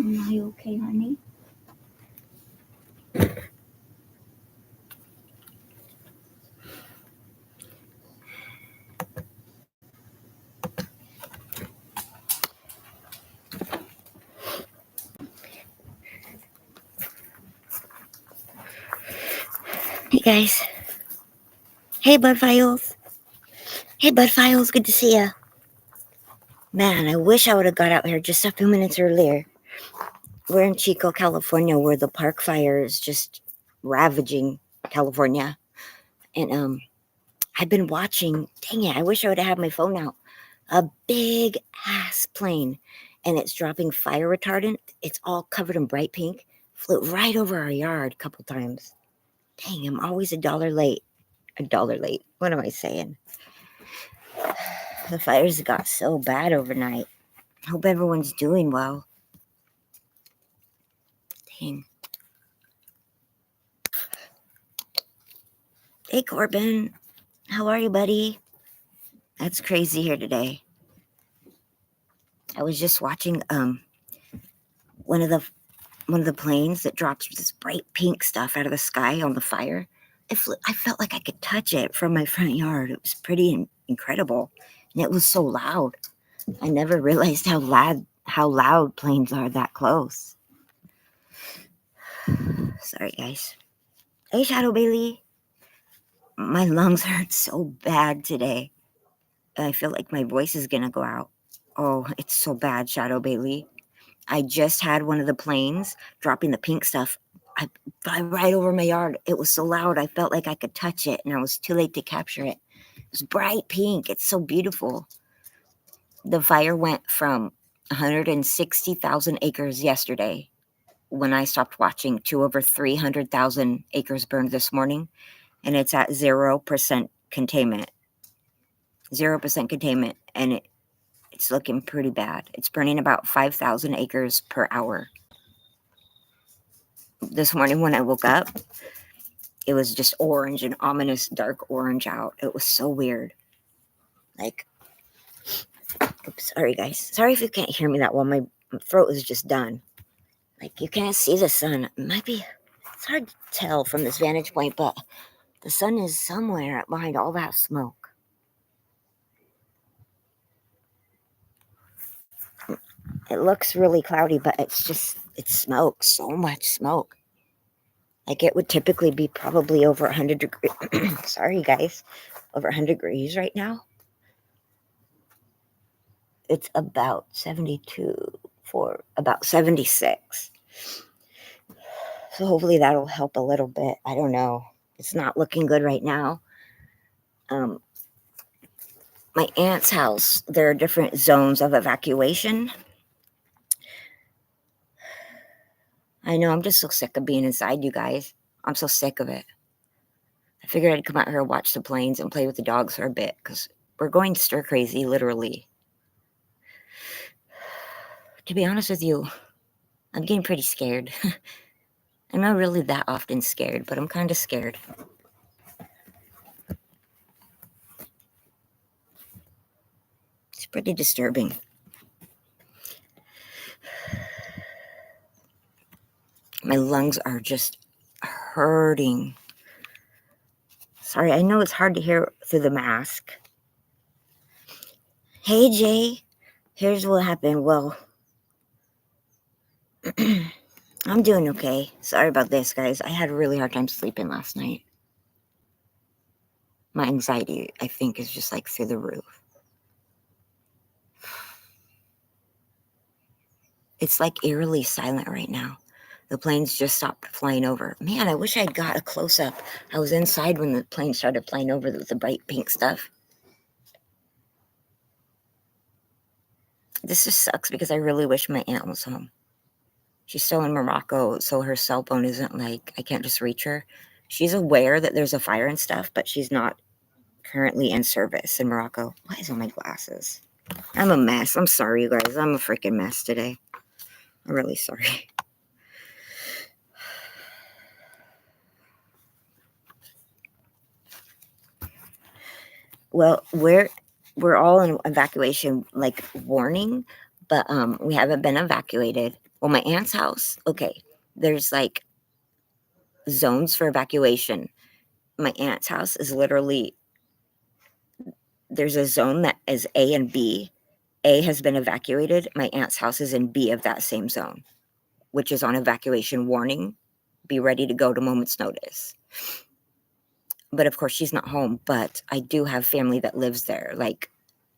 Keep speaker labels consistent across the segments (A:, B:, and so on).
A: Are you okay, honey? Hey, guys. Hey, Bud Files. Hey, Bud Files. Good to see ya. Man, I wish I would have got out here just a few minutes earlier. We're in Chico, California, where the Park Fire is just ravaging California. And I've been watching. Dang it, I wish I would have had my phone out. A big ass plane, and it's dropping fire retardant. It's all covered in bright pink. Flew right over our yard a couple times. Dang, I'm always $1 late. $1 late. What am I saying? The fires got so bad overnight. Hope everyone's doing well. Dang. Hey, Corbin. How are you, buddy? That's crazy here today. I was just watching one of the planes that drops this bright pink stuff out of the sky on the fire. I felt like I could touch it from my front yard. It was pretty incredible, and it was so loud. I never realized how loud planes are that close. Sorry, guys. Hey, Shadow Bailey. My lungs hurt so bad today. I feel like my voice is gonna go out. Oh, it's so bad, Shadow Bailey. I just had one of the planes dropping the pink stuff right over my yard. It was so loud, I felt like I could touch it, and I was too late to capture it. It was bright pink. It's so beautiful. The fire went from 160,000 acres yesterday when I stopped watching to over 300,000 acres burned this morning, and it's at 0% containment. 0% containment, and it's looking pretty bad. It's burning about 5,000 acres per hour. This morning when I woke up, it was just orange, an ominous dark orange out. It was so weird. Like, oops, sorry guys. Sorry if you can't hear me that well. My throat is just done. Like, you can't see the sun. It's hard to tell from this vantage point, but the sun is somewhere behind all that smoke. It looks really cloudy, but it's smoke, so much smoke. Like, it would typically be probably over 100 degrees. Sorry, guys. Over 100 degrees right now. It's about 72 for about 76. So hopefully that'll help a little bit. I don't know. It's not looking good right now. My aunt's house, there are different zones of evacuation. I know, I'm just so sick of being inside, you guys. I'm so sick of it. I figured I'd come out here and watch the planes and play with the dogs for a bit, because we're going stir crazy, literally. To be honest with you, I'm getting pretty scared. I'm not really that often scared, but I'm kind of scared. It's pretty disturbing. My lungs are just hurting. Sorry, I know it's hard to hear through the mask. Hey, Jay. Here's what happened. Well, I'm doing okay. Sorry about this, guys. I had a really hard time sleeping last night. My anxiety, I think, is just like through the roof. It's like eerily silent right now. The planes just stopped flying over. Man, I wish I'd got a close-up. I was inside when the plane started flying over the bright pink stuff. This just sucks because I really wish my aunt was home. She's still in Morocco, so her cell phone isn't like, I can't just reach her. She's aware that there's a fire and stuff, but she's not currently in service in Morocco. Why is on my glasses? I'm a mess. I'm sorry, you guys. I'm a freaking mess today. I'm really sorry. Well, we're all in evacuation, like, warning, but we haven't been evacuated. Well, my aunt's house, okay, there's like zones for evacuation. My aunt's house is literally, there's a zone that is A and B. A has been evacuated. My aunt's house is in B of that same zone, which is on evacuation warning. Be ready to go to moment's notice. But of course, she's not home. But I do have family that lives there, like,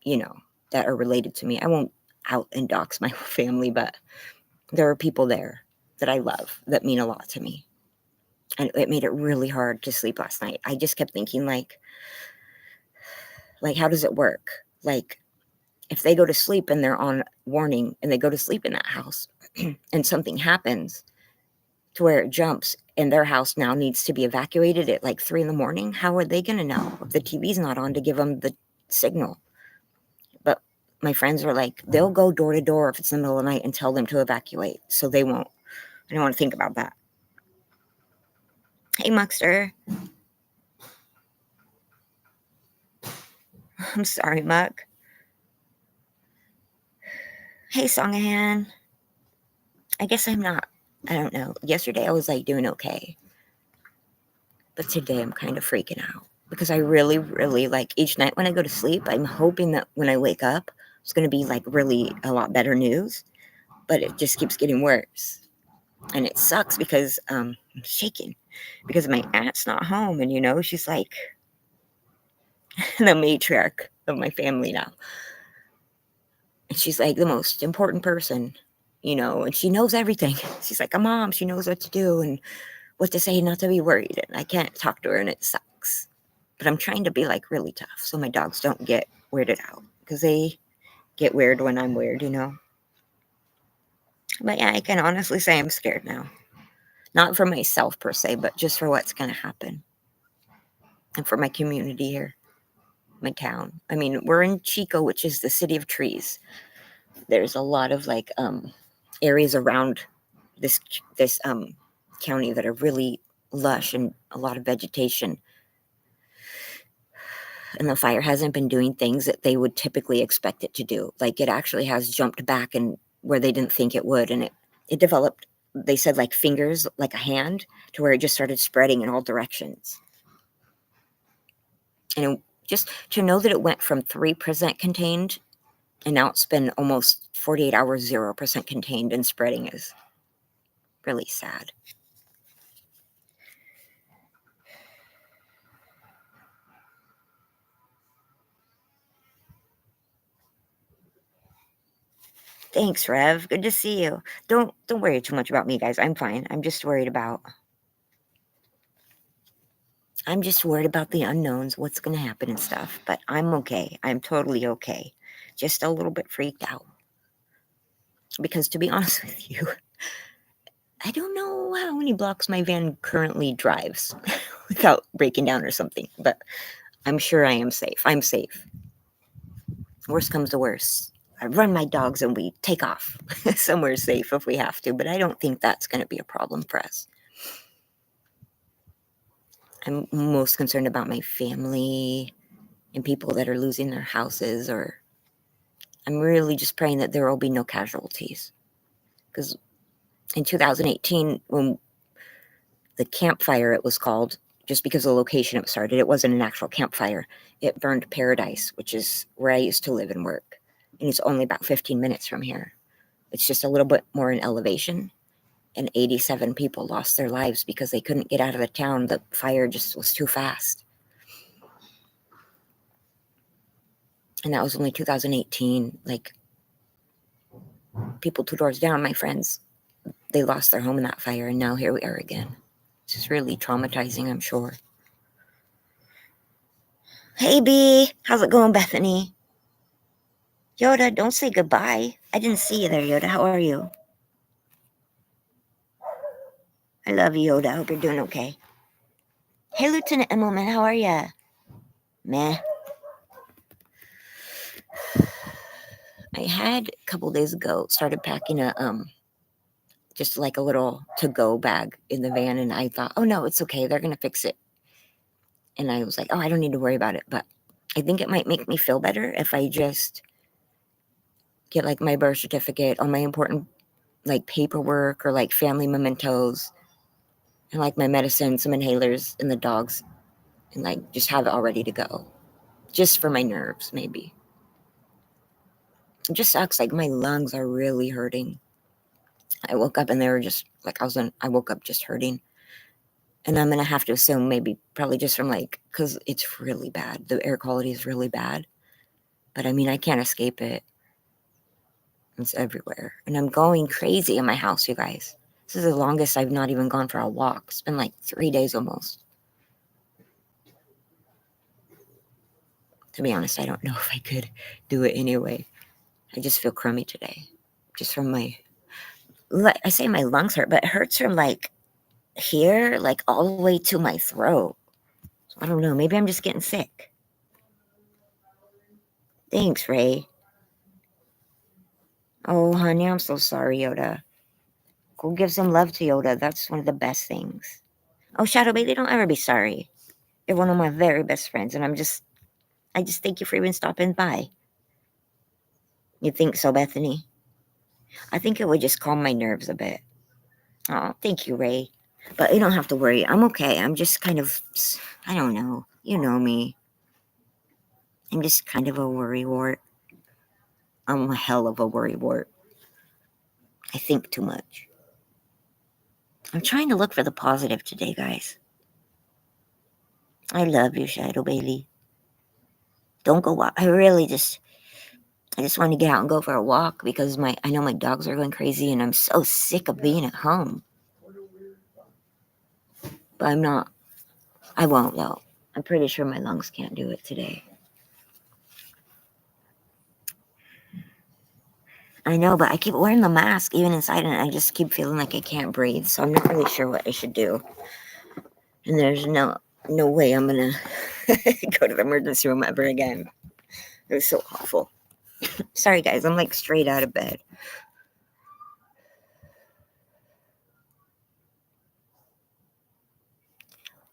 A: that are related to me. I won't out and dox my family, but there are people there that I love that mean a lot to me. And it made it really hard to sleep last night. I just kept thinking, like, how does it work? Like, if they go to sleep and they're on warning and they go to sleep in that house and something happens to where it jumps and their house now needs to be evacuated at like 3 a.m, how are they going to know if the TV's not on to give them the signal? But my friends are like, they'll go door to door if it's in the middle of the night and tell them to evacuate. So they won't. I don't want to think about that. Hey, Muckster. I'm sorry, Muck. Hey, Songahan. I guess I'm not. I don't know. Yesterday I was like doing okay. But today I'm kind of freaking out because I really, really like each night when I go to sleep, I'm hoping that when I wake up, it's going to be like really a lot better news. But it just keeps getting worse. And it sucks because I'm shaking because my aunt's not home. And, she's like the matriarch of my family now. And she's like the most important person, and she knows everything. She's like a mom. She knows what to do and what to say, not to be worried. And I can't talk to her and it sucks. But I'm trying to be like really tough so my dogs don't get weirded out because they get weird when I'm weird. But yeah, I can honestly say I'm scared now. Not for myself per se, but just for what's going to happen. And for my community here, my town. I mean, we're in Chico, which is the city of trees. There's a lot of like areas around this county that are really lush and a lot of vegetation. And the fire hasn't been doing things that they would typically expect it to do. Like it actually has jumped back and where they didn't think it would. And it developed, they said like fingers, like a hand, to where it just started spreading in all directions. And just to know that it went from 3% contained and now it's been almost 48 hours, 0% contained and spreading is really sad. Thanks, Rev. Good to see you. Don't worry too much about me, guys. I'm fine. I'm just worried about the unknowns, what's going to happen and stuff. But I'm okay. I'm totally okay. Just a little bit freaked out. Because to be honest with you, I don't know how many blocks my van currently drives without breaking down or something. But I'm sure I am safe. I'm safe. Worst comes to worst, I run my dogs and we take off somewhere safe if we have to. But I don't think that's going to be a problem for us. I'm most concerned about my family and people that are losing their houses, or I'm really just praying that there will be no casualties. Because in 2018, when the campfire, it was called, just because of the location it started, it wasn't an actual campfire. It burned Paradise, which is where I used to live and work. And it's only about 15 minutes from here. It's just a little bit more in elevation. And 87 people lost their lives because they couldn't get out of the town. The fire just was too fast. And that was only 2018. Like, people 2 doors down, my friends, they lost their home in that fire. And now here we are again. It's just really traumatizing, I'm sure. Hey, B. How's it going, Bethany? Yoda, don't say goodbye. I didn't see you there, Yoda. How are you? I love you, Yoda. I hope you're doing okay. Hey, Lieutenant Emmelman, how are ya? Meh. I had a couple days ago started packing a just like a little to-go bag in the van, and I thought, oh no, it's okay, they're gonna fix it. And I was like, oh, I don't need to worry about it. But I think it might make me feel better if I just get like my birth certificate, all my important like paperwork or like family mementos and like my medicine, some inhalers, and the dogs, and like just have it all ready to go. Just for my nerves, maybe. It just sucks. Like my lungs are really hurting. I woke up and they were just like I woke up just hurting. And I'm gonna have to assume maybe probably just from like, because it's really bad. The air quality is really bad. But I mean, I can't escape it. It's everywhere. And I'm going crazy in my house, you guys. This is the longest I've not even gone for a walk. It's been like 3 days almost. To be honest, I don't know if I could do it anyway. I just feel crummy today. Just from I say my lungs hurt, but it hurts from like here, like all the way to my throat. So I don't know. Maybe I'm just getting sick. Thanks, Ray. Oh, honey, I'm so sorry, Yoda. Go give some love to Yoda. That's one of the best things. Oh, Shadow Baby, don't ever be sorry. You're one of my very best friends, and I just thank you for even stopping by. You think so, Bethany? I think it would just calm my nerves a bit. Oh, thank you, Ray. But you don't have to worry. I'm okay. I'm just kind of, I don't know. You know me. I'm just kind of a worrywart. I'm a hell of a worrywart. I think too much. I'm trying to look for the positive today, guys. I love you, Shadow Bailey. Don't go walk. I just want to get out and go for a walk because I know my dogs are going crazy and I'm so sick of being at home. But I'm not. I won't though. I'm pretty sure my lungs can't do it today. I know, but I keep wearing the mask even inside and I just keep feeling like I can't breathe. So I'm not really sure what I should do. And there's no way I'm gonna go to the emergency room ever again. It was so awful. Sorry guys, I'm like straight out of bed.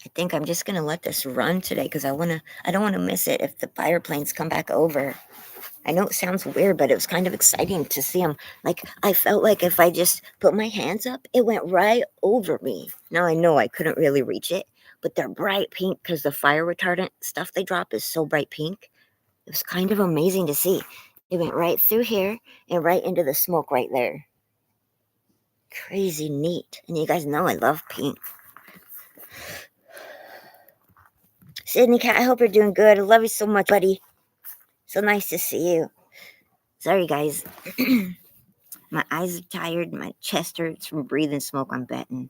A: I think I'm just gonna let this run today because I don't wanna miss it if the fire planes come back over. I know it sounds weird, but it was kind of exciting to see them. Like, I felt like if I just put my hands up, it went right over me. Now, I know I couldn't really reach it, but they're bright pink because the fire retardant stuff they drop is so bright pink. It was kind of amazing to see. It went right through here and right into the smoke right there. Crazy neat. And you guys know I love pink. Sydney Cat, I hope you're doing good. I love you so much, buddy. So nice to see you. Sorry, guys. My eyes are tired. My chest hurts from breathing smoke, I'm betting.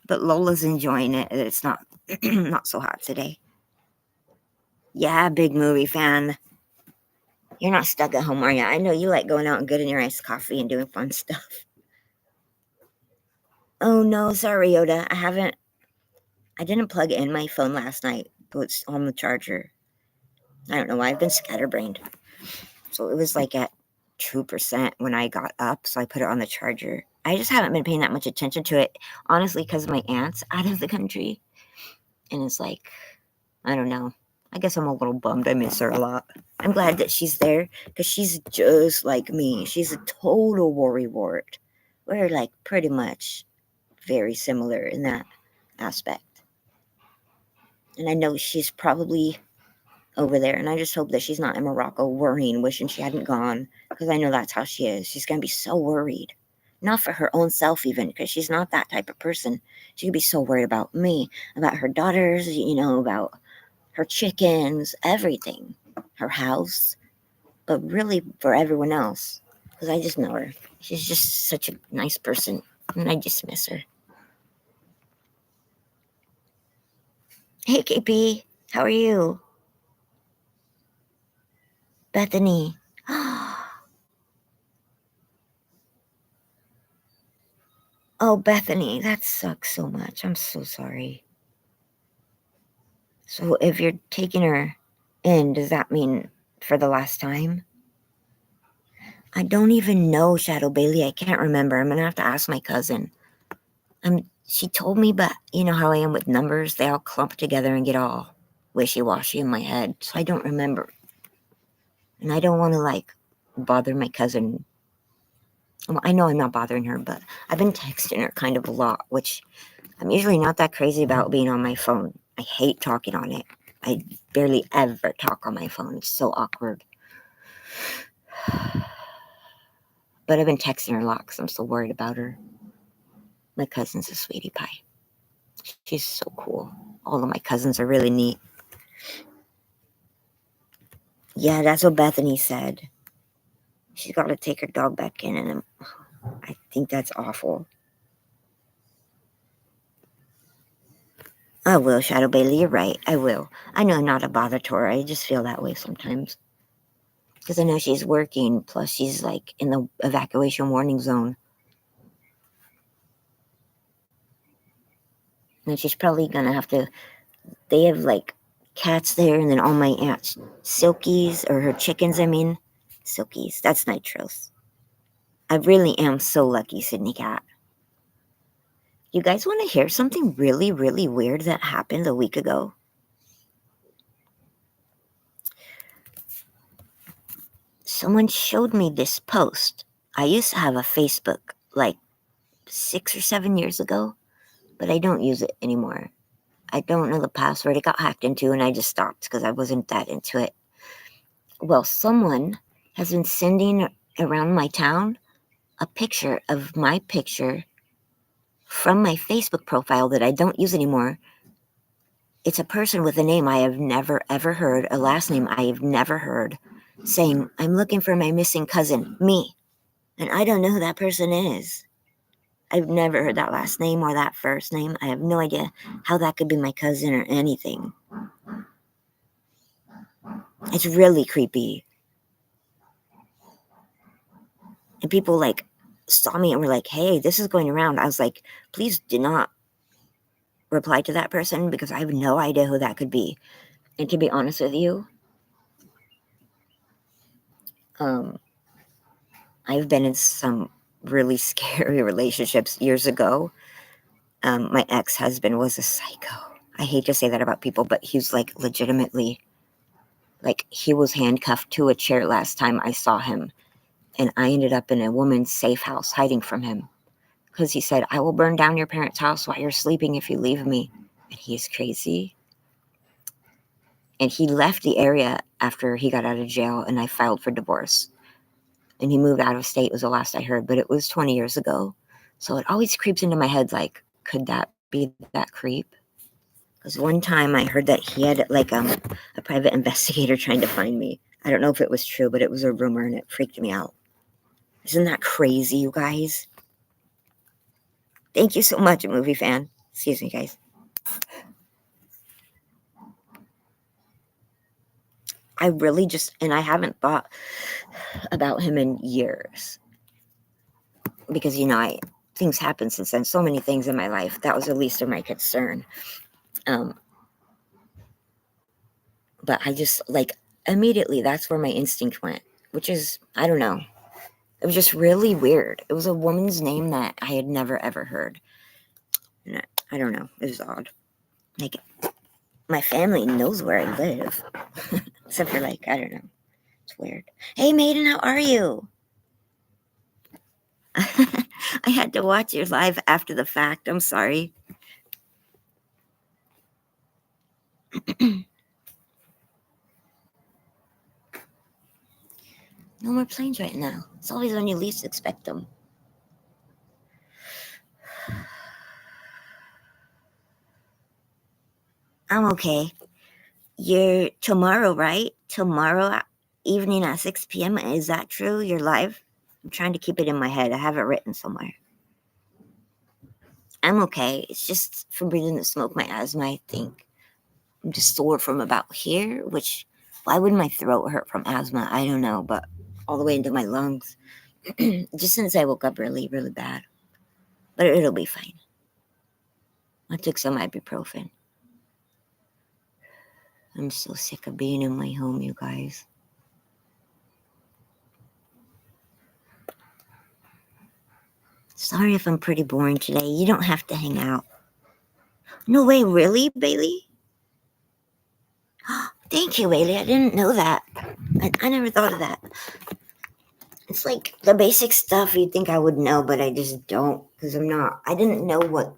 A: But Lola's enjoying it. It's not not so hot today. Yeah, big movie fan. You're not stuck at home, are you? I know you like going out and getting your iced coffee and doing fun stuff. Oh no, sorry, Yoda. I didn't plug in my phone last night. It's on the charger. I don't know why. I've been scatterbrained. So it was like at 2% when I got up, so I put it on the charger. I just haven't been paying that much attention to it, honestly, because my aunt's out of the country. And it's like, I don't know. I guess I'm a little bummed. I miss her a lot. I'm glad that she's there because she's just like me. She's a total worrywart. We're like pretty much very similar in that aspect. And I know she's probably over there, and I just hope that she's not in Morocco worrying, wishing she hadn't gone, because I know that's how she is. She's going to be so worried. Not for her own self even, because she's not that type of person. She could be so worried about me, about her daughters, about her chickens, everything, her house, but really for everyone else, because I just know her. She's just such a nice person, and I just miss her. Hey, KP, how are you? Bethany. Oh, Bethany, that sucks so much. I'm so sorry. So if you're taking her in, does that mean for the last time? I don't even know, Shadow Bailey. I can't remember. I'm going to have to ask my cousin. She told me, but you know how I am with numbers? They all clump together and get all wishy-washy in my head. So I don't remember. And I don't want to, bother my cousin Well, I know I'm not bothering her, but I've been texting her kind of a lot, which I'm usually not that crazy about being on my phone. I hate talking on it. I barely ever talk on my phone. It's so awkward. But I've been texting her a lot because I'm so worried about her. My cousin's a sweetie pie. She's so cool. All of my cousins are really neat. Yeah, that's what Bethany said. She's got to take her dog back in, and I think that's awful. I will, Shadow Bailey. You're right. I will. I know I'm not a bother to her. I just feel that way sometimes. Because I know she's working, plus she's like in the evacuation warning zone. And she's probably going to have to. They have like cats there, and then all my aunt's Silkies, or her chickens, I mean. Silkies. That's Nitros. I really am so lucky, Sydney Cat. You guys want to hear something really, really weird that happened a week ago? Someone showed me this post. I used to have a Facebook like 6 or 7 years ago, but I don't use it anymore. I don't know the password. It got hacked into, and I just stopped because I wasn't that into it. Well, someone has been sending around my town a picture of my picture from my Facebook profile that I don't use anymore. It's a person with a name I have never ever heard, a last name I have never heard, saying, "I'm looking for my missing cousin, me." And I don't know who that person is. I've never heard that last name or that first name. I have no idea how that could be my cousin or anything. It's really creepy. And people like saw me and were like, "Hey, this is going around." I was like, please do not reply to that person because I have no idea who that could be. And to be honest with you, I've been in some really scary relationships years ago. My ex-husband was a psycho. I hate to say that about people, but he's like legitimately, like, he was handcuffed to a chair last time I saw him, and I ended up in a woman's safe house hiding from him because he said, "I will burn down your parents' house while you're sleeping if you leave me." And he's crazy. And he left the area after he got out of jail, and I filed for divorce. And he moved out of state was the last I heard, but it was 20 years ago. So it always creeps into my head, like, could that be that creep? Because one time I heard that he had like a private investigator trying to find me. I don't know if it was true, but it was a rumor and it freaked me out. Isn't that crazy, you guys? Thank you so much, movie fan. Excuse me, guys. I really just, and I haven't thought about him in years. Because, things happen since then. So many things in my life. That was the least of my concern. But I just, like, immediately, that's where my instinct went. Which is, I don't know. It was just really weird. It was a woman's name that I had never, ever heard. And I don't know. It was odd. Like, my family knows where I live. Except for, like, I don't know. It's weird. Hey, Maiden, how are you? I had to watch your live after the fact. I'm sorry. No more planes right now. It's always when you least expect them. I'm okay. You're tomorrow, right? Tomorrow evening at 6 p.m. Is that true? You're live? I'm trying to keep it in my head. I have it written somewhere. I'm okay. It's just from breathing the smoke, my asthma, I think. I'm just sore from about here, which, why would my throat hurt from asthma? I don't know, but all the way into my lungs. Just since I woke up really, really bad. But it'll be fine. I took some ibuprofen. I'm so sick of being in my home, you guys. Sorry if I'm pretty boring today. You don't have to hang out. No way, really, Bailey? Thank you, Bailey. I didn't know that. I never thought of that. It's like the basic stuff you'd think I would know, but I just don't because I didn't know what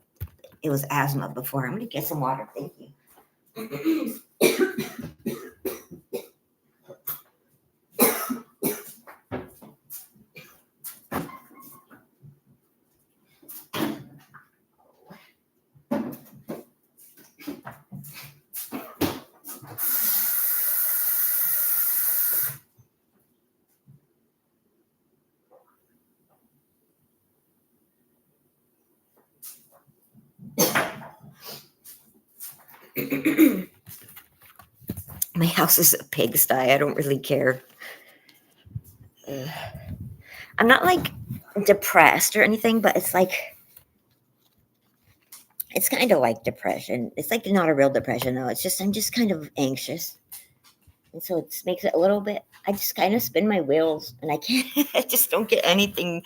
A: it was asthma before. I'm going to get some water. Thank you. My house is a pigsty. I don't really care. I'm not like depressed or anything, but it's like it's kind of like depression. It's like not a real depression though. It's just I'm just kind of anxious, and so it makes it a little bit. I just kind of spin my wheels, and I can't. I just don't get anything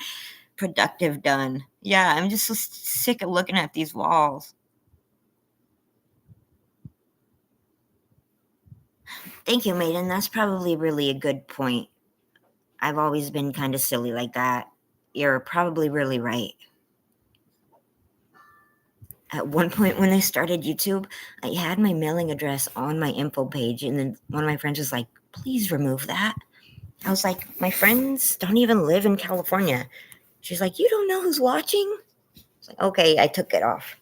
A: productive done. Yeah, I'm just so sick of looking at these walls. Thank you, Maiden. That's probably really a good point. I've always been kind of silly like that. You're probably really right. At one point when I started YouTube, I had my mailing address on my info page, and then one of my friends was like, please remove that. I was like, my friends don't even live in California. She's like, you don't know who's watching? I was like, okay, I took it off.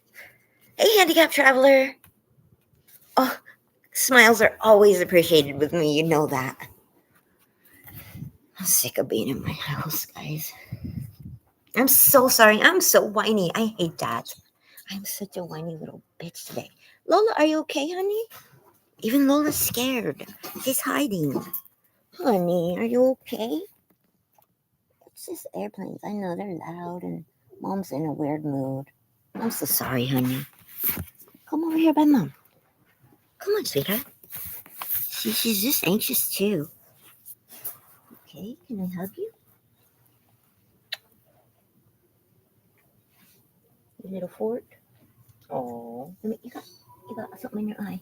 A: Hey, handicapped traveler. Oh, smiles are always appreciated with me. You know that. I'm sick of being in my house, guys. I'm so sorry. I'm so whiny. I hate that. I'm such a whiny little bitch today. Lola, are you okay, honey? Even Lola's scared. She's hiding. Honey, are you okay? It's just airplanes. I know they're loud and Mom's in a weird mood. I'm so sorry, honey. Come over here by Mom. Come on, sweetheart. She's just anxious too. Okay, can I hug you? You little fort. Oh, you got something in your eye.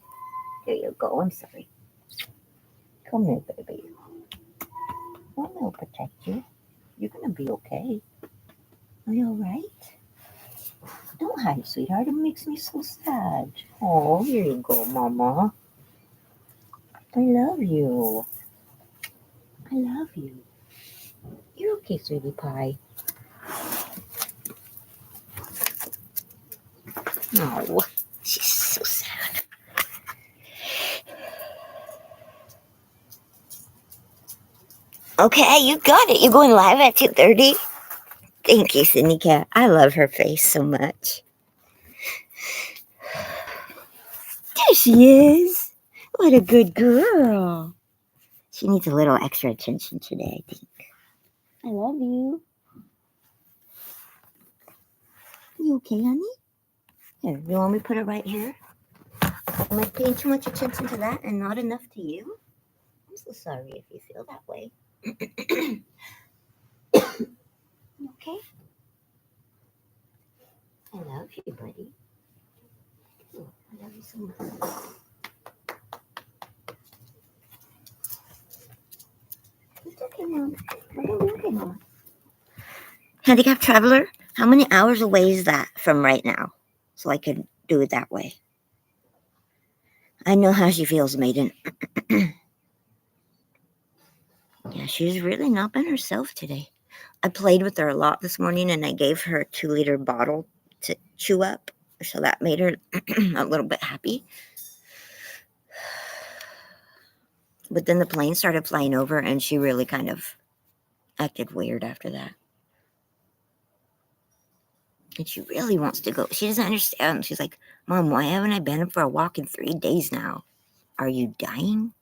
A: There you go. I'm sorry. Come here, baby. Mom will protect you. You're gonna be okay. Are you alright? Don't hide, sweetheart. It makes me so sad. Oh, here you go, Mama. I love you. I love you. You're okay, sweetie pie. No, she's so sad. Okay, you got it. You're going live at 2:30. Thank you, Sydney Cat. I love her face so much. There she is. What a good girl. She needs a little extra attention today, I think. I love you. You okay, honey? Here, you want me to put it right here? Am I paying too much attention to that and not enough to you? I'm so sorry if you feel that way. You okay? I love you, buddy. Oh, I love you so much. It's okay, Mom. It'll be okay, Mom. Handicapped traveler, how many hours away is that from right now? So I could do it that way. I know how she feels, Maiden. Yeah, she's really not been herself today. I played with her a lot this morning, and I gave her a 2-liter bottle to chew up, so that made her a little bit happy. But then the plane started flying over, and she really kind of acted weird after that. And she really wants to go. She doesn't understand. She's like, Mom, why haven't I been for a walk in 3 days now? Are you dying?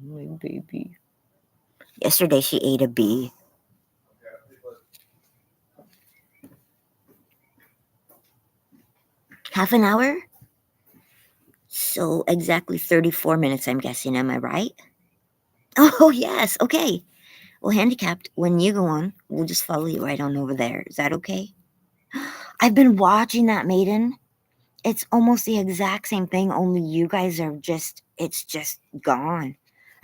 A: My baby. Yesterday she ate a bee. Half an hour? So exactly 34 minutes, I'm guessing. Am I right? Oh, yes. Okay. Well, handicapped, when you go on, we'll just follow you right on over there. Is that okay? I've been watching that, Maiden. It's almost the exact same thing, only you guys are it's just gone.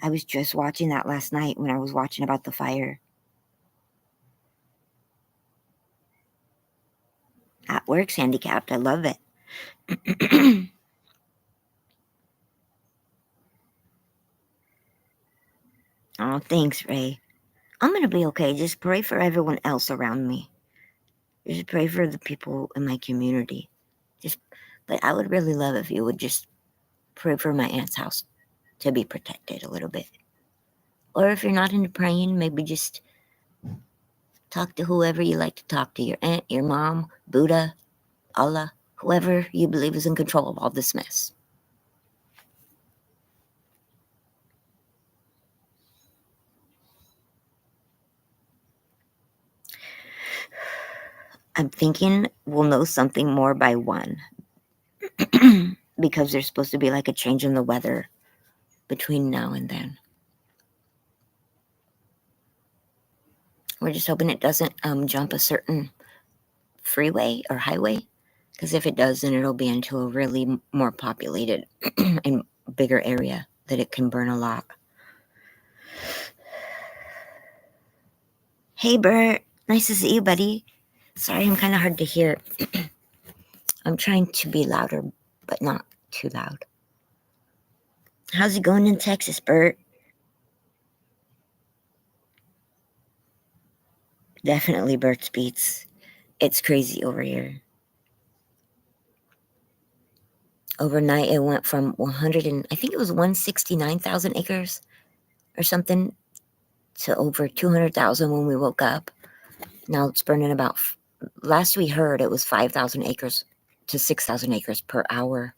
A: I was just watching that last night when I was watching about the fire. At work's handicapped. I love it. Oh, thanks, Ray. I'm gonna be okay. Just pray for everyone else around me. Just pray for the people in my community. But I would really love if you would just pray for my aunt's house to be protected a little bit. Or if you're not into praying, maybe just talk to whoever you like to talk to, your aunt, your mom, Buddha, Allah, whoever you believe is in control of all this mess. I'm thinking we'll know something more by 1. Because there's supposed to be like a change in the weather between now and then. We're just hoping it doesn't jump a certain freeway or highway. Because if it does, then it'll be into a really more populated and bigger area that it can burn a lot. Hey, Bert. Nice to see you, buddy. Sorry, I'm kind of hard to hear. I'm trying to be louder, but not too loud. How's it going in Texas, Bert? Definitely Bert's beats. It's crazy over here. Overnight, it went from 169,000 acres or something to over 200,000 when we woke up. Now it's burning about, last we heard, it was 5,000 acres to 6,000 acres per hour.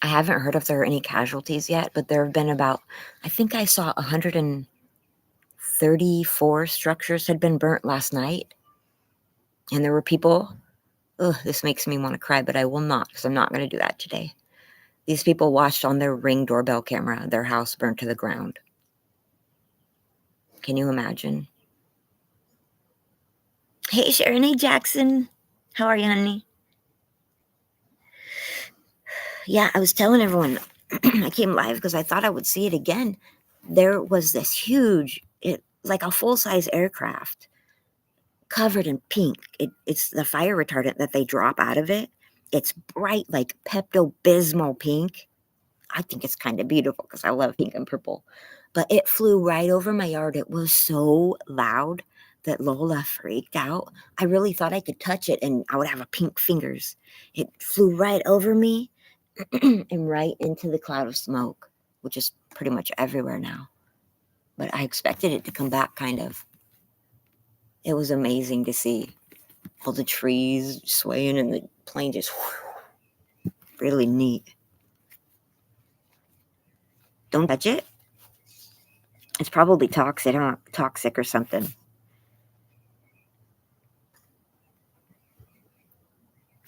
A: I haven't heard if there are any casualties yet, but there have been about, I think I saw 134 structures had been burnt last night. And there were people, this makes me want to cry, but I will not, because I'm not going to do that today. These people watched on their Ring doorbell camera their house burn to the ground. Can you imagine? Hey, Sharon. Hey, Jackson. How are you, honey? Yeah, I was telling everyone I came live because I thought I would see it again. There was this huge, like a full-size aircraft covered in pink. It's the fire retardant that they drop out of it. It's bright, like Pepto-Bismol pink. I think it's kind of beautiful because I love pink and purple. But it flew right over my yard. It was so loud that Lola freaked out. I really thought I could touch it and I would have a pink fingers. It flew right over me and right into the cloud of smoke, which is pretty much everywhere now. But I expected it to come back, kind of. It was amazing to see all the trees swaying and the plane just really neat. Don't touch it. It's probably toxic or something.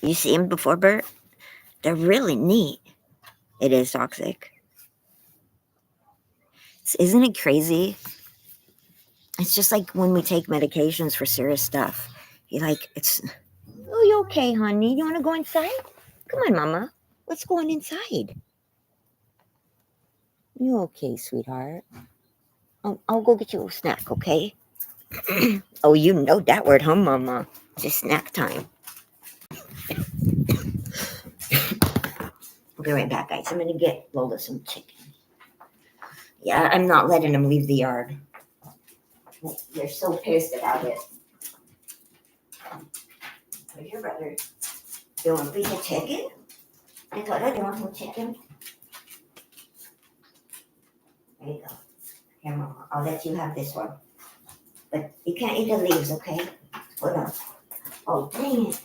A: You see them before, Bert? They're really neat. It is toxic. Isn't it crazy? It's just like when we take medications for serious stuff. Oh, you okay, honey? You want to go inside? Come on, Mama. Let's go on inside. You okay, sweetheart? I'll go get you a snack, okay? Oh, you know that word, huh, Mama? It's snack time. I'll be right back, guys. I'm going to get Lola some chicken. Yeah, I'm not letting him leave the yard. They're so pissed about it. Where's your brother? You want a piece of chicken? Nicola, do you want some chicken? There you go. Here, Mama. I'll let you have this one. But you can't eat the leaves, okay? Hold on. Oh, dang it.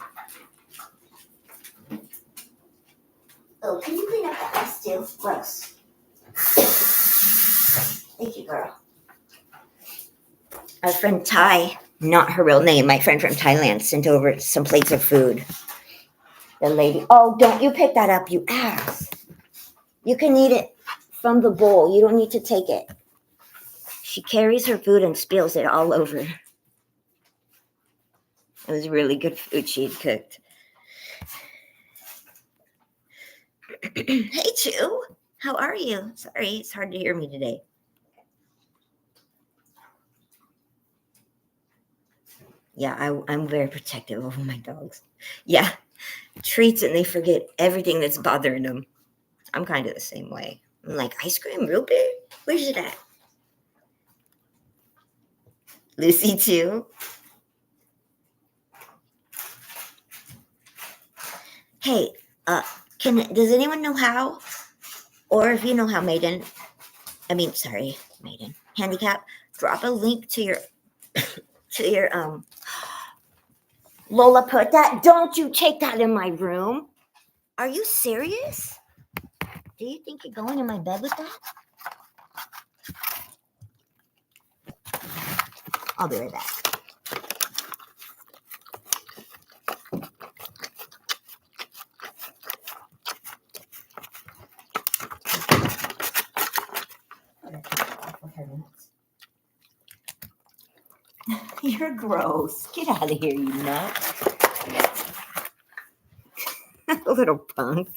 A: Oh, can you clean up that mess too? Gross. Thank you, girl. Our friend Ty, not her real name, my friend from Thailand, sent over some plates of food. The lady, oh, don't you pick that up, you ass. You can eat it from the bowl. You don't need to take it. She carries her food and spills it all over. It was really good food she had cooked. Hey, Chew. How are you? Sorry, it's hard to hear me today. Yeah, I'm very protective over my dogs. Yeah, treats and they forget everything that's bothering them. I'm kind of the same way. I'm like, ice cream, real big? Where's it at? Lucy, too? Hey, uh, does anyone know how? Or if you know how, Maiden, handicap, drop a link to your Lola, put that. Don't you take that in my room. Are you serious? Do you think you're going in my bed with that? I'll be right back. You're gross. Get out of here, you nut. Little punk.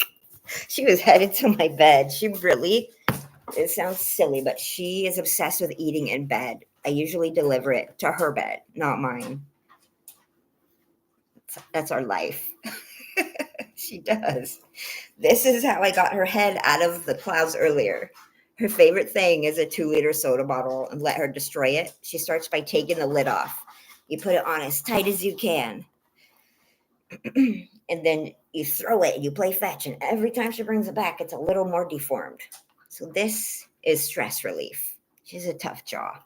A: She was headed to my bed. It sounds silly, but she is obsessed with eating in bed. I usually deliver it to her bed, not mine. That's our life. She does. This is how I got her head out of the clouds earlier. Her favorite thing is a 2-liter soda bottle and let her destroy it. She starts by taking the lid off. You put it on as tight as you can. And then you throw it and you play fetch. And every time she brings it back, it's a little more deformed. So this is stress relief. She's a tough jaw.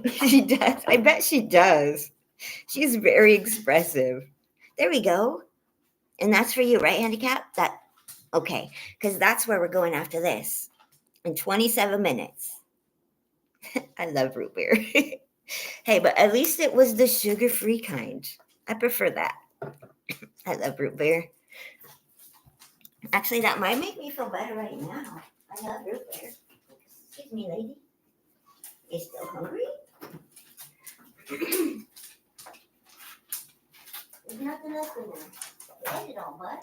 A: She does. I bet she does. She's very expressive. There we go. And that's for you, right, handicap? Okay, because that's where we're going after this. In 27 minutes. I love root beer. Hey, but at least it was the sugar-free kind. I prefer that. I love root beer. Actually, that might make me feel better right now. I love root beer. Excuse me, lady. You still hungry? There's nothing else in there. You ate it all, bud.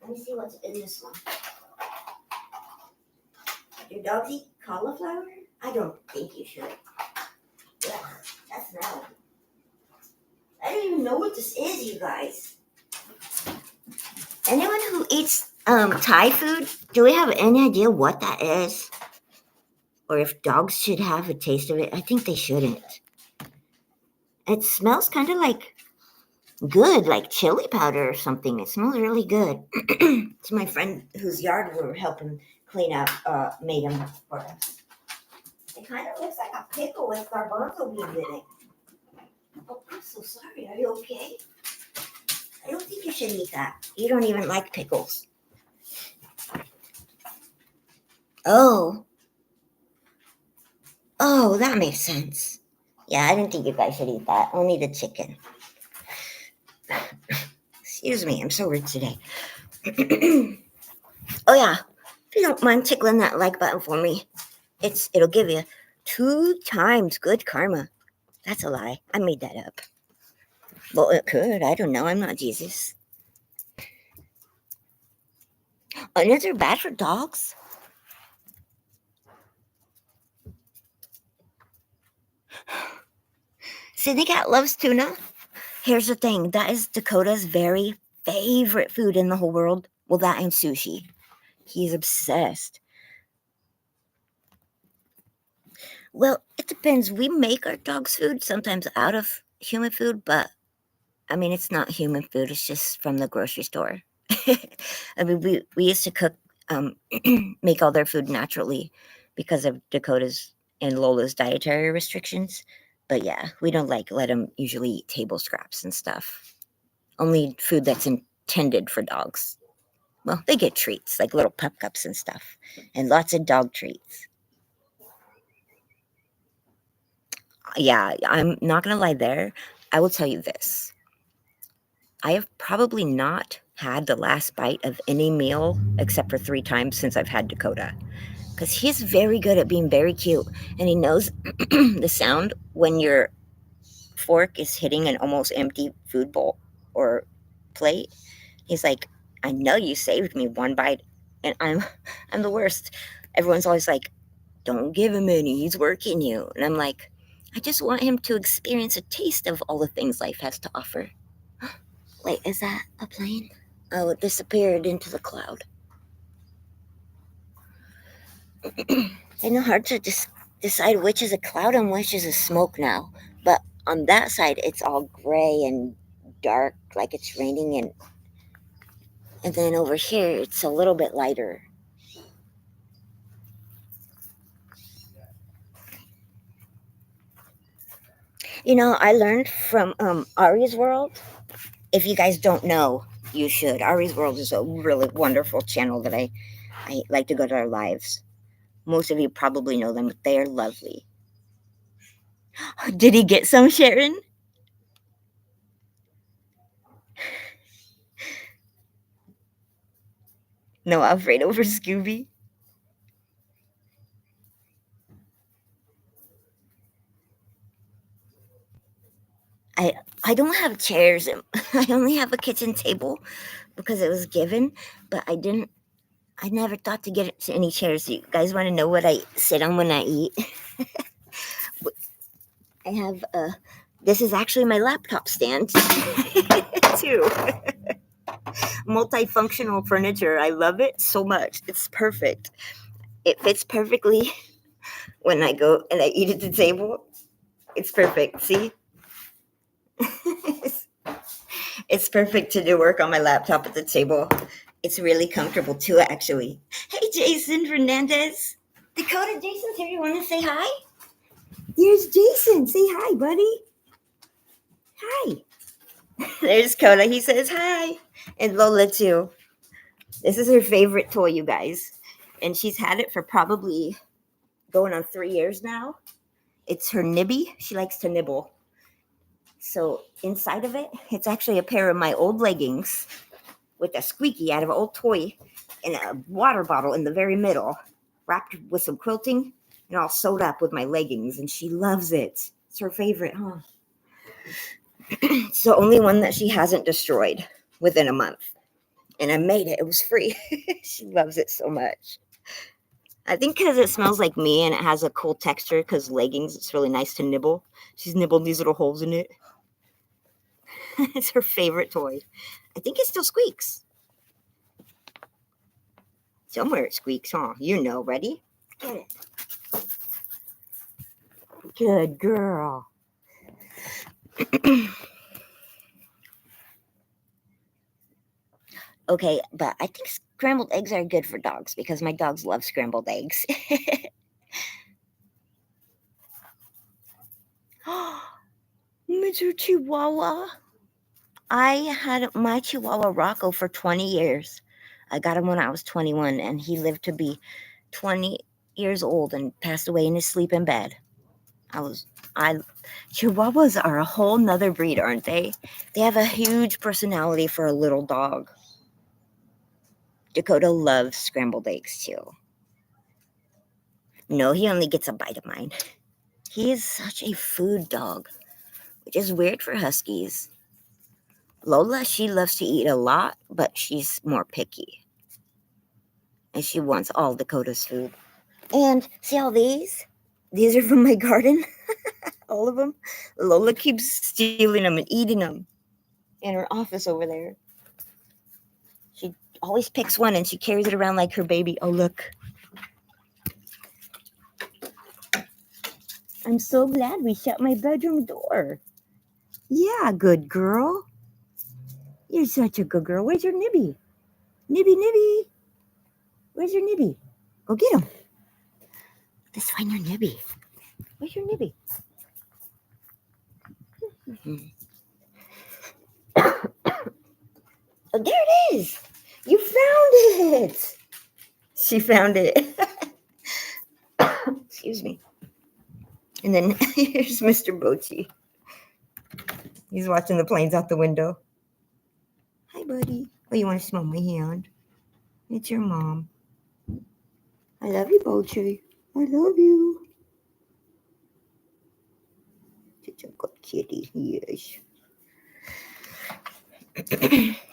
A: Let me see what's in this one. Your dogs eat cauliflower? I don't think you should. Yeah, that's no. I don't even know what this is, you guys. Anyone who eats Thai food, do we have any idea what that is? Or if dogs should have a taste of it? I think they shouldn't. It smells kind of like good, like chili powder or something. It smells really good. It's my friend whose yard we were helping clean up made them for us. It kind of looks like a pickle with garbanzo beans in it. Oh, I'm so sorry. Are you okay? I don't think you should eat that. You don't even like pickles. Oh, that makes sense. Yeah, I didn't think you guys should eat that. Only the chicken. Excuse me, I'm so rude today. Oh yeah, if you don't mind tickling that like button for me, it'll give you 2 times good karma. That's a lie. I made that up. Well, it could. I don't know. I'm not Jesus. Onions are bad for dogs? Sydney Cat loves tuna. Here's the thing. That is Dakota's very favorite food in the whole world. Well, that and sushi. He's obsessed. Well, it depends. We make our dog's food sometimes out of human food, but I mean, it's not human food. It's just from the grocery store. I mean, we used to cook, make all their food naturally because of Dakota's and Lola's dietary restrictions. But yeah, we don't let them usually eat table scraps and stuff. Only food that's intended for dogs. Well, they get treats like little pup cups and stuff, and lots of dog treats. Yeah, I'm not gonna lie there. I will tell you this. I have probably not had the last bite of any meal except for 3 times since I've had Dakota. Because he's very good at being very cute. And he knows the sound when your fork is hitting an almost empty food bowl or plate. He's like, I know you saved me 1 bite And I'm the worst. Everyone's always like, don't give him any, he's working you. And I'm like, I just want him to experience a taste of all the things life has to offer. Wait, is that a plane? Oh, it disappeared into the cloud. I know hard to decide which is a cloud and which is a smoke now. But on that side, it's all gray and dark, like it's raining. And then over here, it's a little bit lighter. You know, I learned from Ari's World. If you guys don't know, you should. Ari's World is a really wonderful channel that I like to go to their lives. Most of you probably know them, but they are lovely. Did he get some, Sharon? No Alfredo for Scooby? I don't have chairs. I only have a kitchen table because it was given, but I never thought to get any chairs. You guys want to know what I sit on when I eat? I have this is actually my laptop stand too. Multifunctional furniture. I love it so much. It's perfect. It fits perfectly when I go and I eat at the table. It's perfect. See? It's perfect to do work on my laptop at the table. It's really comfortable too, actually. Hey, Jason Fernandez. Dakota, Jason's here. You want to say hi? There's Jason. Say hi, buddy. Hi. There's Coda. He says hi. And Lola, too. This is her favorite toy, you guys. And she's had it for probably going on 3 years now. It's her nibby. She likes to nibble. So inside of it, it's actually a pair of my old leggings with a squeaky out of an old toy and a water bottle in the very middle, wrapped with some quilting and all sewed up with my leggings. And she loves it. It's her favorite, huh? It's the only one that she hasn't destroyed within a month. And I made it. It was free. She loves it so much. I think because it smells like me and it has a cool texture because leggings, it's really nice to nibble. She's nibbled these little holes in it. It's her favorite toy. I think it still squeaks. Somewhere it squeaks, huh? You know, ready? Get it. Good girl. Okay, but I think scrambled eggs are good for dogs because my dogs love scrambled eggs. Mr. Chihuahua. I had my Chihuahua Rocco for 20 years. I got him when I was 21, and he lived to be 20 years old and passed away in his sleep in bed. Chihuahuas are a whole nother breed, aren't they? They have a huge personality for a little dog. Dakota loves scrambled eggs too. No, he only gets a bite of mine. He is such a food dog, which is weird for huskies. Lola, she loves to eat a lot, but she's more picky. And she wants all Dakota's food. And see all these? These are from my garden. All of them. Lola keeps stealing them and eating them in her office over there. She always picks one and she carries it around like her baby. Oh, look. I'm so glad we shut my bedroom door. Yeah, good girl. You're such a good girl. Where's your nibby? Nibby, nibby. Where's your nibby? Go get him. Let's find your nibby. Where's your nibby? Oh, there it is. You found it. She found it. Excuse me. And then here's Mr. Bochi. He's watching the planes out the window. Hi, buddy. Oh, you want to smell my hand? It's your mom. I love you, Bochi. I love you. Such a good kitty. Yes.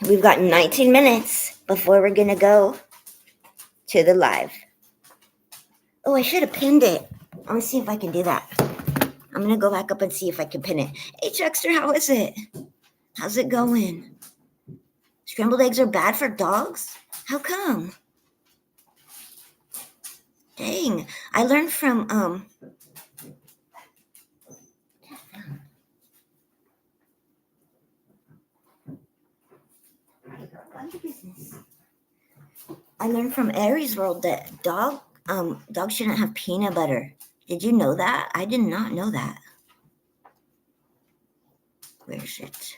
A: We've got 19 minutes before we're going to go. to the live. Oh, I should have pinned it. Let me see if I can do that. I'm going to go back up and see if I can pin it. Hey, Chuckster, how is it? How's it going? Scrambled eggs are bad for dogs? How come? Dang, I learned from, I learned from Aries World that dogs shouldn't have peanut butter. Did you know that? I did not know that. Where is it?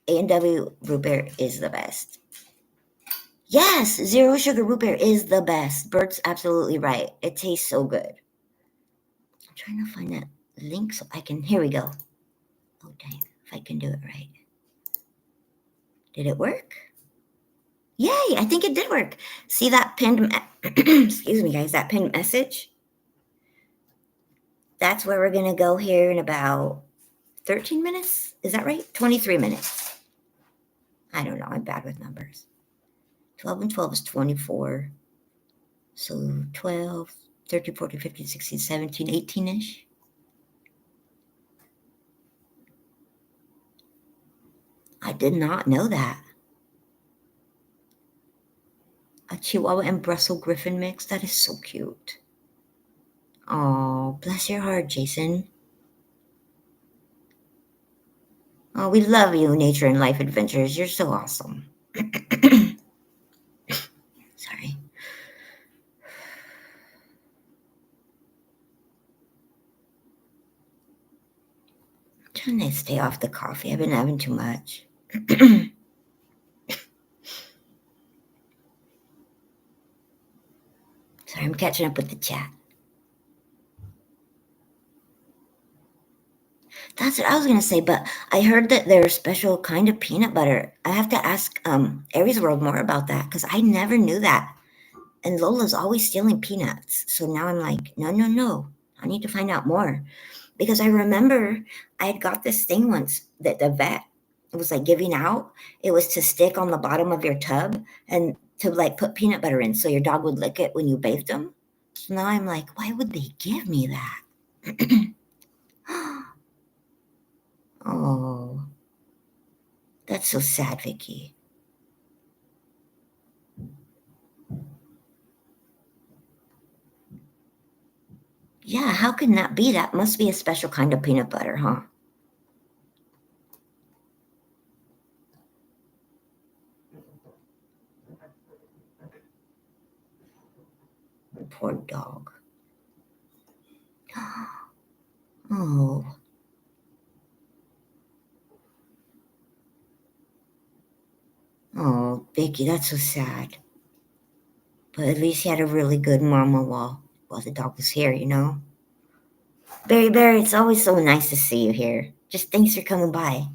A: A&W root beer is the best. Yes, zero sugar root beer is the best. Bert's absolutely right. It tastes so good. I'm trying to find that link so I can. Here we go. Oh, dang. If I can do it right. Did it work? Yay, I think it did work. See that pinned, excuse me, guys, that pinned message? That's where we're going to go here in about 13 minutes. Is that right? 23 minutes. I don't know. I'm bad with numbers. 12 and 12 is 24. So 12, 13, 14, 15, 16, 17, 18-ish. I did not know that. A Chihuahua and Brussels Griffin mix. That is so cute. Oh, bless your heart, Jason. Oh, we love you, Nature and Life Adventures. You're so awesome. Sorry. I'm trying to stay off the coffee. I've been having too much. Sorry, I'm catching up with the chat. That's what I was going to say, but I heard that there's a special kind of peanut butter. I have to ask Aries World more about that because I never knew that. And Lola's always stealing peanuts. So now I'm like, no. I need to find out more. Because I remember I had got this thing once that the vet was like giving out. It was to stick on the bottom of your tub and to like put peanut butter in so your dog would lick it when you bathed them. So now I'm like, why would they give me that? Oh, that's so sad, Vicky. Yeah, how can that be? That must be a special kind of peanut butter, huh? Poor dog. Oh. Oh, Vicky, that's so sad. But at least he had a really good mama while the dog was here, you know? Barry, it's always so nice to see you here. Just thanks for coming by.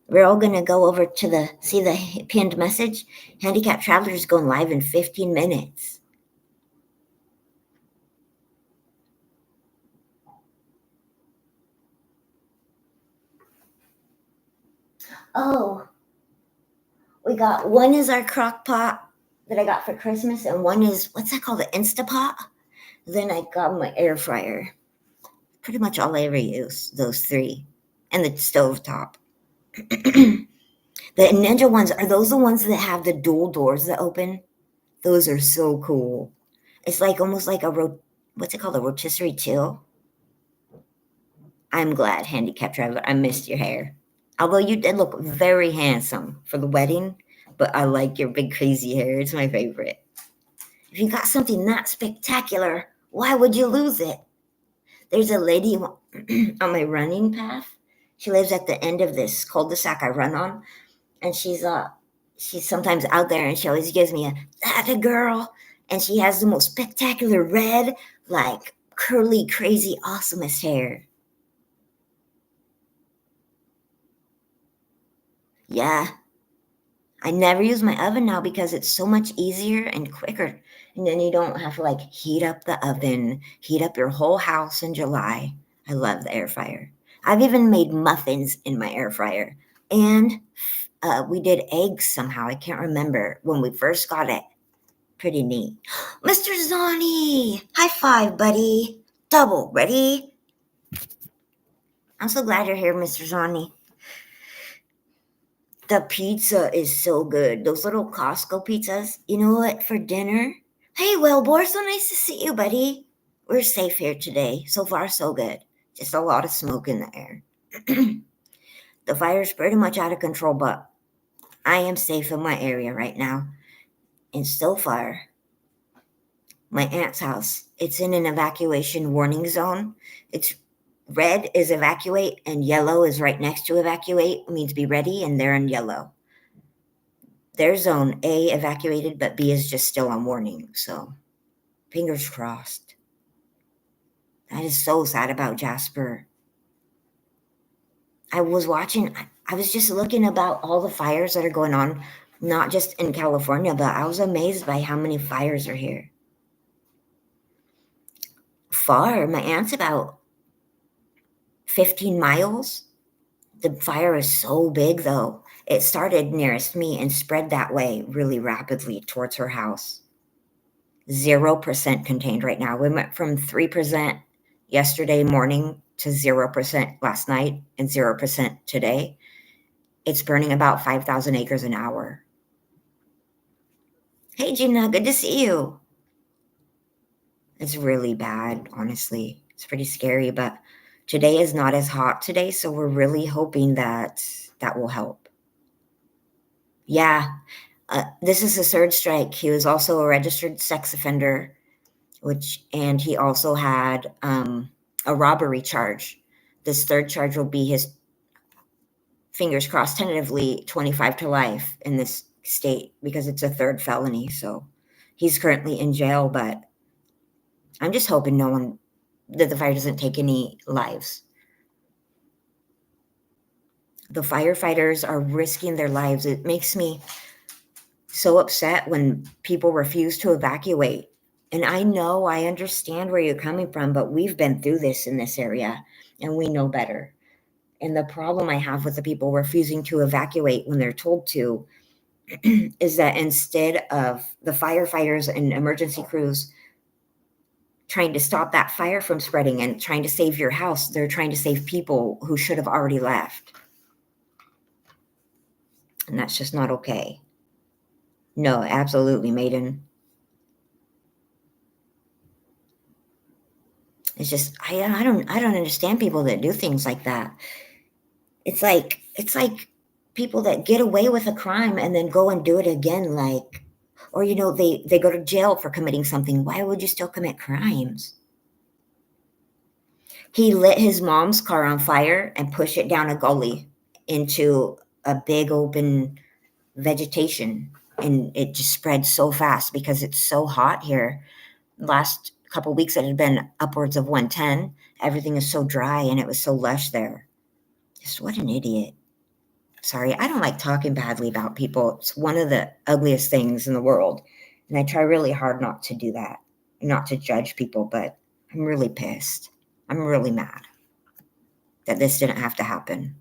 A: We're all going to go over to see the pinned message. Handicapped Travelers going live in 15 minutes. Oh, we got one is our crock pot that I got for Christmas, and one is, what's that called, the Instapot? Then I got my air fryer. Pretty much all I ever use, those three. And the stovetop. The Ninja ones, are those the ones that have the dual doors that open? Those are so cool. It's like almost like what's it called, a rotisserie chill? I'm glad, handicapped driver, I missed your hair. Although you did look very handsome for the wedding, but I like your big crazy hair. It's my favorite. If you got something that spectacular, why would you lose it? There's a lady on my running path. She lives at the end of this cul-de-sac I run on, and she's sometimes out there, and she always gives me that a girl, and she has the most spectacular red, like curly, crazy, awesomest hair. Yeah. I never use my oven now because it's so much easier and quicker. And then you don't have to like heat up the oven, heat up your whole house in July. I love the air fryer. I've even made muffins in my air fryer. And we did eggs somehow. I can't remember when we first got it. Pretty neat. Mr. Zani! High five, buddy. Double. Ready? I'm so glad you're here, Mr. Zani. The pizza is so good. Those little Costco pizzas. You know what? For dinner? Hey, Wilbur, so nice to see you, buddy. We're safe here today. So far, so good. Just a lot of smoke in the air. The fire's pretty much out of control, but I am safe in my area right now. And so far, my aunt's house, it's in an evacuation warning zone. It's red is evacuate and yellow is right next to evacuate. It means be ready, and they're in yellow. Their zone A evacuated, but B is just still on warning. So fingers crossed. That is so sad about Jasper. I was just looking about all the fires that are going on, not just in California, but I was amazed by how many fires are here. Far, my aunt's about 15 miles. The fire is so big, though. It started nearest me and spread that way really rapidly towards her house. 0% contained right now. We went from 3% yesterday morning to 0% last night and 0% today. It's burning about 5,000 acres an hour. Hey, Gina, good to see you. It's really bad, honestly. It's pretty scary, but today is not as hot today, so we're really hoping that will help. Yeah, this is his third strike. He was also a registered sex offender, and he also had a robbery charge. This third charge will be his, fingers crossed, tentatively 25 to life in this state because it's a third felony. So he's currently in jail, but I'm just hoping that the fire doesn't take any lives. The firefighters are risking their lives. It makes me so upset when people refuse to evacuate. And I understand where you're coming from, but we've been through this in this area and we know better. And the problem I have with the people refusing to evacuate when they're told to is that instead of the firefighters and emergency crews trying to stop that fire from spreading and trying to save your house, they're trying to save people who should have already left. And that's just not okay. No, absolutely, Maiden. It's just I don't understand people that do things like that. It's like people that get away with a crime and then go and do it again, or they go to jail for committing something. Why would you still commit crimes? He lit his mom's car on fire and pushed it down a gully into a big open vegetation, and it just spread so fast because it's so hot here. Last couple weeks it had been upwards of 110. Everything is so dry and it was so lush there. Just what an idiot. Sorry, I don't like talking badly about people. It's one of the ugliest things in the world. And I try really hard not to do that, not to judge people, but I'm really pissed. I'm really mad that this didn't have to happen.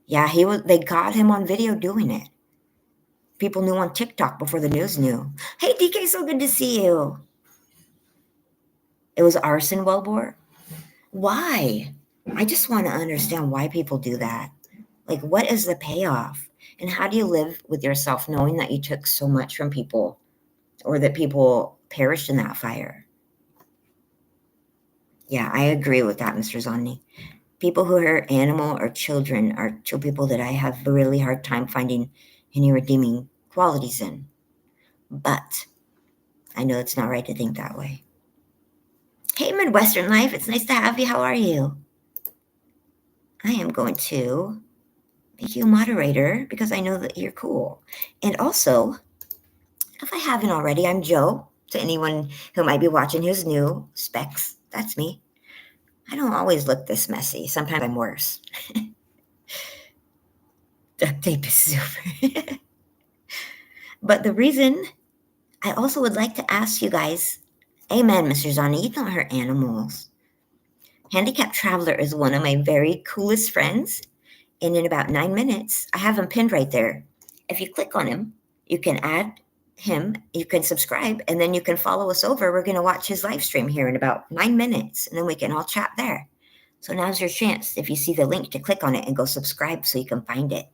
A: Yeah, they got him on video doing it. People knew on TikTok before the news knew. Hey, DK, so good to see you. It was arson, Wellbore? Why? I just want to understand why people do that. Like, what is the payoff? And how do you live with yourself knowing that you took so much from people or that people perished in that fire? Yeah, I agree with that, Mr. Zonni. People who hurt animal or children are two people that I have a really hard time finding any redeeming qualities in. But I know it's not right to think that way. Hey, Midwestern Life, it's nice to have you. How are you? I am going to make you a moderator because I know that you're cool. And also, if I haven't already, I'm Joe. To anyone who might be watching who's new, Specs, that's me. I don't always look this messy. Sometimes I'm worse. Duct tape is super. But the reason I also would like to ask you guys, amen, Mr. Zani, you don't hurt animals. Handicapped Traveler is one of my very coolest friends. And in about 9 minutes, I have him pinned right there. If you click on him, you can add him, you can subscribe, and then you can follow us over. We're going to watch his live stream here in about 9 minutes, and then we can all chat there. So now's your chance, if you see the link, to click on it and go subscribe so you can find it.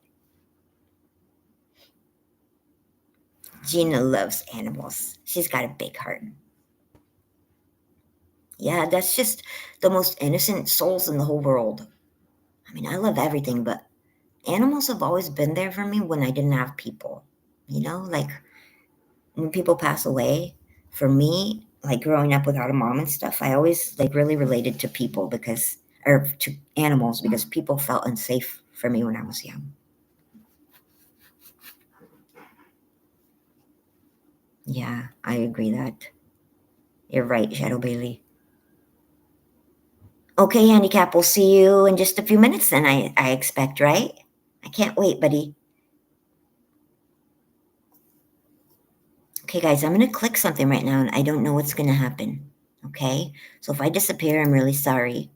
A: Gina loves animals. She's got a big heart. Yeah, that's just the most innocent souls in the whole world. I mean, I love everything, but animals have always been there for me when I didn't have people. You know, like when people pass away, for me, like growing up without a mom and stuff, I always like really related to people or to animals, because people felt unsafe for me when I was young. Yeah, I agree that. You're right, Shadow Bailey. Okay, Handicap, we'll see you in just a few minutes then, I expect, right? I can't wait, buddy. Okay, guys, I'm going to click something right now, and I don't know what's going to happen, okay? So if I disappear, I'm really sorry,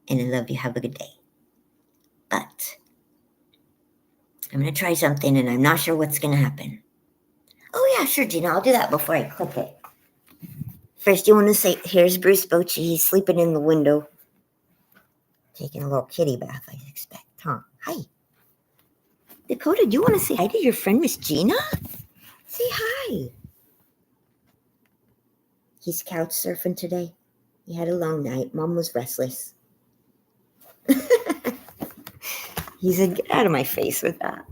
A: and I love you. Have a good day. But I'm going to try something, and I'm not sure what's going to happen. Oh, yeah, sure, Gina. I'll do that before I click it. First, you want to say, here's Bruce Bochy. He's sleeping in the window. Taking a little kitty bath, I expect, huh? Hi. Dakota, do you want to say hi to your friend, Miss Gina? Say hi. He's couch surfing today. He had a long night. Mom was restless. He said, get out of my face with that.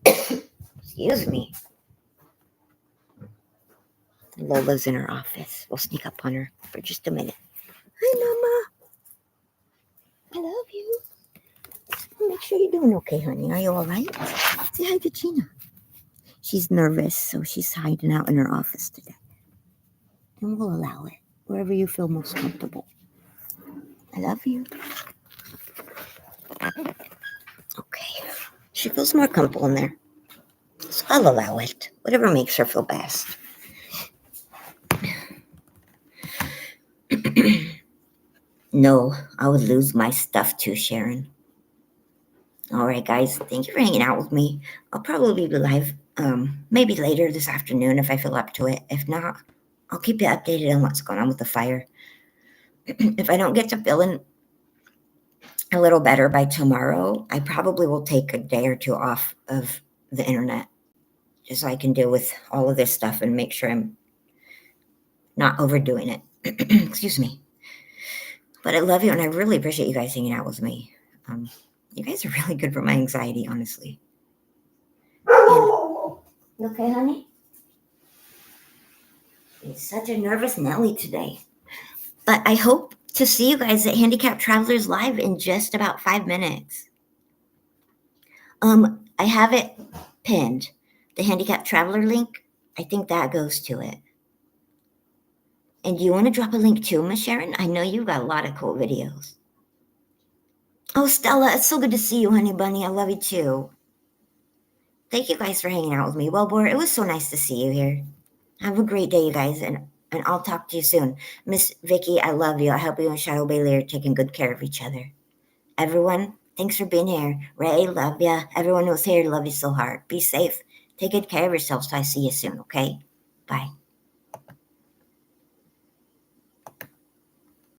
A: Excuse me. Lola's in her office. We'll sneak up on her for just a minute. Hi, Mama. I love you. Make sure you're doing okay, honey. Are you all right? Say hi to Gina. She's nervous, so she's hiding out in her office today. And we'll allow it wherever you feel most comfortable. I love you. Okay. She feels more comfortable in there. So I'll allow it. Whatever makes her feel best. No, I would lose my stuff too, Sharon. All right, guys. Thank you for hanging out with me. I'll probably be live maybe later this afternoon if I feel up to it. If not, I'll keep you updated on what's going on with the fire. If I don't get to feeling a little better by tomorrow, I probably will take a day or two off of the internet just so I can deal with all of this stuff and make sure I'm not overdoing it. Excuse me. But I love you, and I really appreciate you guys hanging out with me. You guys are really good for my anxiety, honestly. You okay, honey? He's such a nervous Nelly today. But I hope to see you guys at Handicap Travelers Live in just about 5 minutes. I have it pinned. The Handicap Traveler link, I think that goes to it. And do you want to drop a link too, Miss Sharon? I know you've got a lot of cool videos. Oh, Stella, it's so good to see you, honey bunny. I love you too. Thank you guys for hanging out with me. Well, Bor, it was so nice to see you here. Have a great day, you guys, and I'll talk to you soon. Miss Vicky, I love you. I hope you and Shadow Bailey are taking good care of each other. Everyone, thanks for being here. Ray, love ya. Everyone who's here, love you so hard. Be safe. Take good care of yourselves till I see you soon, okay? Bye.